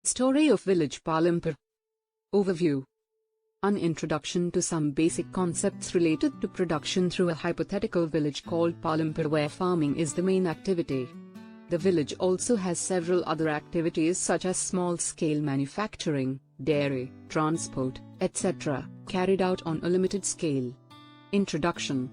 Story of village Palampur. Overview. An introduction to some basic concepts related to production through a hypothetical village called Palampur where farming is the main activity. The village also has several other activities such as small-scale manufacturing, dairy, transport, etc., carried out on a limited scale. Introduction.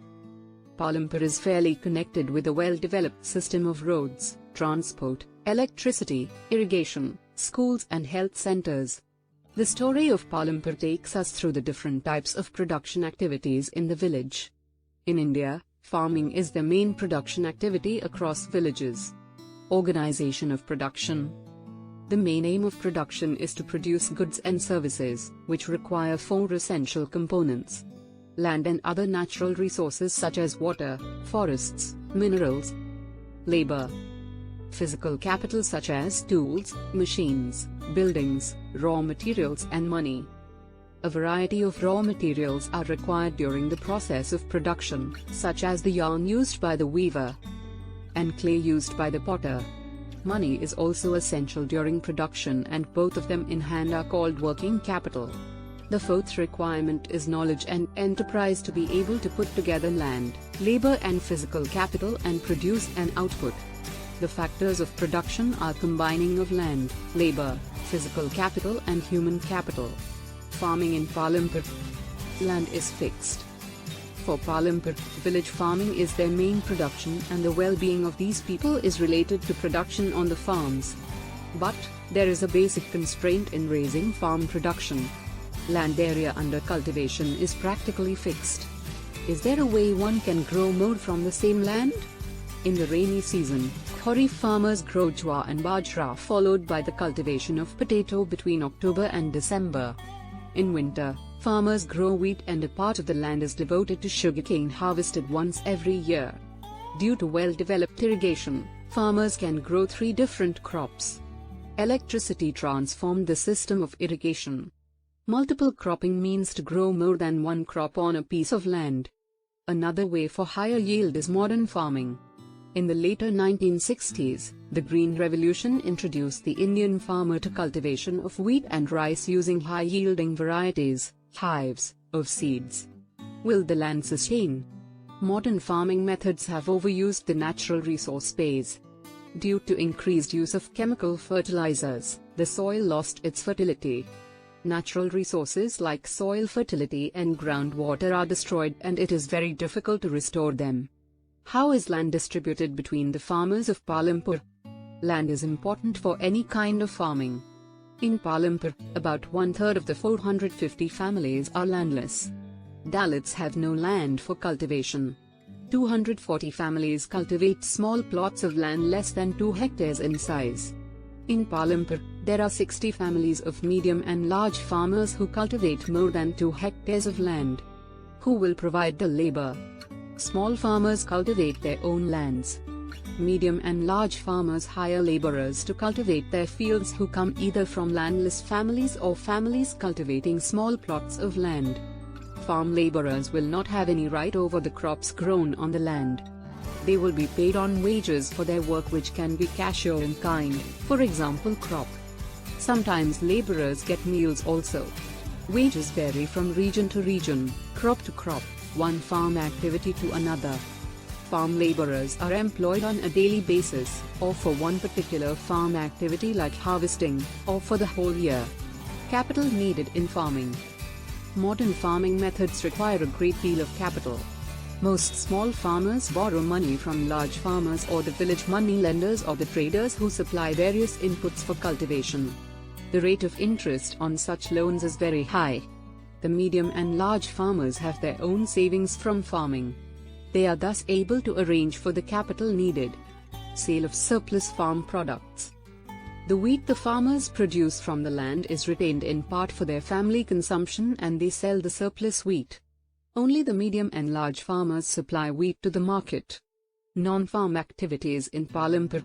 Palampur is fairly connected with a well-developed system of roads, transport, electricity, irrigation, schools and health centers. The story of Palampur takes us through the different types of production activities in the village. In India, farming is the main production activity across villages. Organization of production. The main aim of production is to produce goods and services, which require four essential components: land and other natural resources such as water, forests, minerals. Labor. Physical capital such as tools, machines, buildings, raw materials and money. A variety of raw materials are required during the process of production, such as the yarn used by the weaver and clay used by the potter. Money is also essential during production, and both of them in hand are called working capital. The fourth requirement is knowledge and enterprise to be able to put together land, labor and physical capital and produce an output. The factors of production are combining of land, labor, physical capital and human capital. Farming in Palampur. Land is fixed. For Palampur, village farming is their main production, and the well-being of these people is related to production on the farms. But there is a basic constraint in raising farm production. Land area under cultivation is practically fixed. Is there a way one can grow more from the same land? In the rainy season, Kharif farmers grow jowar and bajra, followed by the cultivation of potato between October and December. In winter, farmers grow wheat, and a part of the land is devoted to sugarcane harvested once every year. Due to well-developed irrigation, farmers can grow 3 different crops. Electricity transformed the system of irrigation. Multiple cropping means to grow more than one crop on a piece of land. Another way for higher yield is modern farming. In the later 1960s, the Green Revolution introduced the Indian farmer to cultivation of wheat and rice using high-yielding varieties, hives, of seeds. Will the land sustain? Modern farming methods have overused the natural resource base. Due to increased use of chemical fertilizers, the soil lost its fertility. Natural resources like soil fertility and groundwater are destroyed, and it is very difficult to restore them. How is land distributed between the farmers of Palampur? Land is important for any kind of farming. In Palampur, about 1/3 of the 450 families are landless. Dalits have no land for cultivation. 240 families cultivate small plots of land less than 2 hectares in size. In Palampur, there are 60 families of medium and large farmers who cultivate more than 2 hectares of land. Who will provide the labor? Small farmers cultivate their own lands. Medium and large farmers hire laborers to cultivate their fields who come either from landless families or families cultivating small plots of land. Farm laborers will not have any right over the crops grown on the land. They will be paid on wages for their work, which can be cash or in kind, for example crop. Sometimes laborers get meals also. Wages vary from region to region, crop to crop, one farm activity to another. Farm laborers are employed on a daily basis, or for one particular farm activity like harvesting, or for the whole year. Capital needed in farming. Modern farming methods require a great deal of capital. Most small farmers borrow money from large farmers or the village money lenders or the traders who supply various inputs for cultivation. The rate of interest on such loans is very high. The medium and large farmers have their own savings from farming. They are thus able to arrange for the capital needed. Sale of surplus farm products. The wheat the farmers produce from the land is retained in part for their family consumption, and they sell the surplus wheat. Only the medium and large farmers supply wheat to the market. Non-farm activities in Palampur.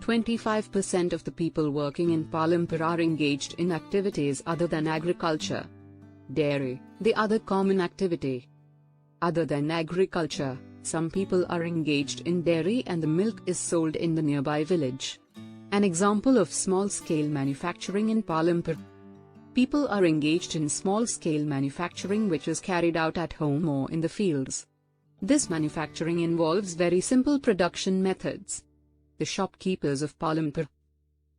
25% of the people working in Palampur are engaged in activities other than agriculture. Dairy, the other common activity. Other than agriculture, some people are engaged in dairy, and the milk is sold in the nearby village. An example of small-scale manufacturing in Palampur. People are engaged in small-scale manufacturing which is carried out at home or in the fields. This manufacturing involves very simple production methods. The shopkeepers of Palampur.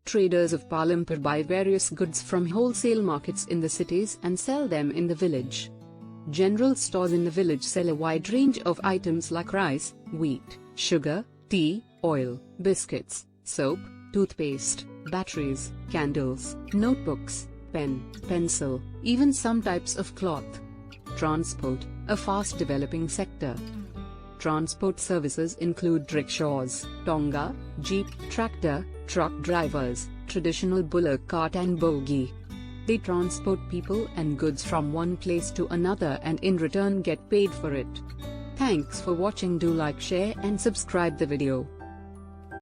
Traders of Palampur buy various goods from wholesale markets in the cities and sell them in the village. General stores in the village sell a wide range of items like rice, wheat, sugar, tea, oil, biscuits, soap, toothpaste, batteries, candles, notebooks, pen, pencil, even some types of cloth. Transport, a fast developing sector. Transport services include rickshaws, tonga, jeep, tractor, truck drivers, traditional bullock cart and bogie. They transport people and goods from one place to another and in return get paid for it. Thanks for watching. Do like, share and subscribe the video.